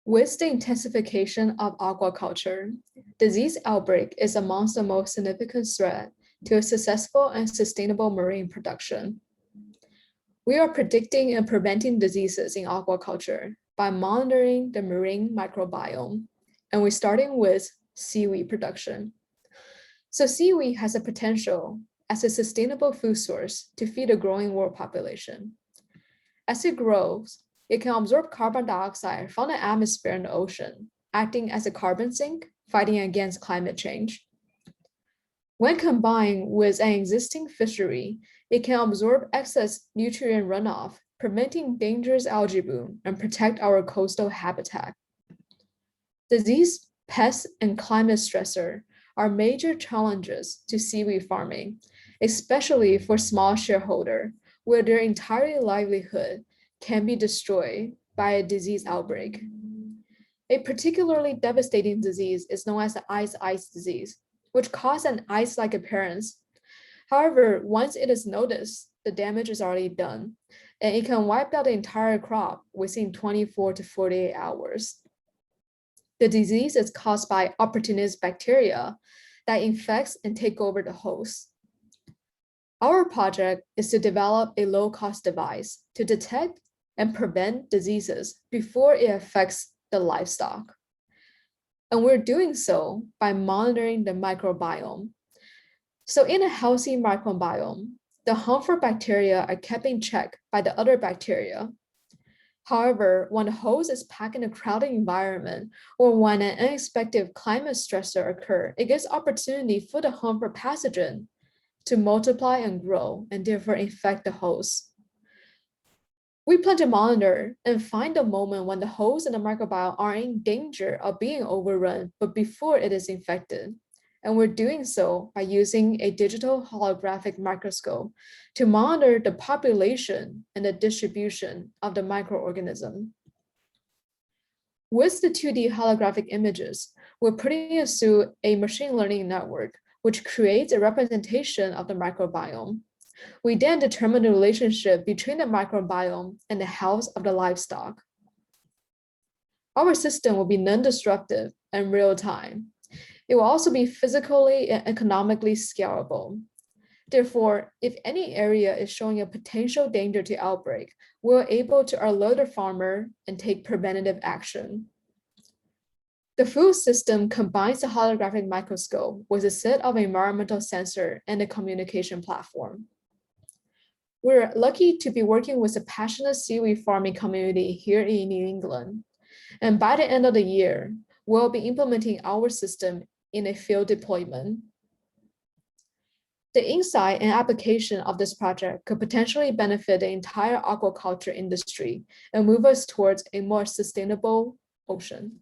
With the intensification of aquaculture, disease outbreak is amongst the most significant threat to a successful and sustainable marine production. We are predicting and preventing diseases in aquaculture by monitoring the marine microbiome, and we're starting with seaweed production. So seaweed has a potential as a sustainable food source to feed a growing world population. As it grows, it can absorb carbon dioxide from the atmosphere and the ocean, acting as a carbon sink, fighting against climate change. When combined with an existing fishery, it can absorb excess nutrient runoff, preventing dangerous algae bloom and protect our coastal habitat. Disease, pests, and climate stressor are major challenges to seaweed farming, especially for small shareholders, where their entire livelihood can be destroyed by a disease outbreak. A particularly devastating disease is known as the ice disease, which causes an ice-like appearance. However, once it is noticed, the damage is already done, and it can wipe out the entire crop within 24 to 48 hours. The disease is caused by opportunistic bacteria that infects and take over the host. Our project is to develop a low-cost device to detect and prevent diseases before it affects the livestock. And we're doing so by monitoring the microbiome. So in a healthy microbiome, the harmful bacteria are kept in check by the other bacteria. However, when the host is packed in a crowded environment or when an unexpected climate stressor occurs, it gives opportunity for the harmful pathogen to multiply and grow and therefore infect the host. We plan to monitor and find the moment when the host and the microbiome are in danger of being overrun, but before it is infected. And we're doing so by using a digital holographic microscope to monitor the population and the distribution of the microorganism. With the 2D holographic images, we're putting it through a machine learning network, which creates a representation of the microbiome. We then determine the relationship between the microbiome and the health of the livestock. Our system will be non-disruptive and real-time. It will also be physically and economically scalable. Therefore, if any area is showing a potential danger to outbreak, we're able to alert the farmer and take preventative action. The full system combines the holographic microscope with a set of environmental sensors and a communication platform. We're lucky to be working with a passionate seaweed farming community here in New England. And by the end of the year, we'll be implementing our system in a field deployment. The insight and application of this project could potentially benefit the entire aquaculture industry and move us towards a more sustainable ocean.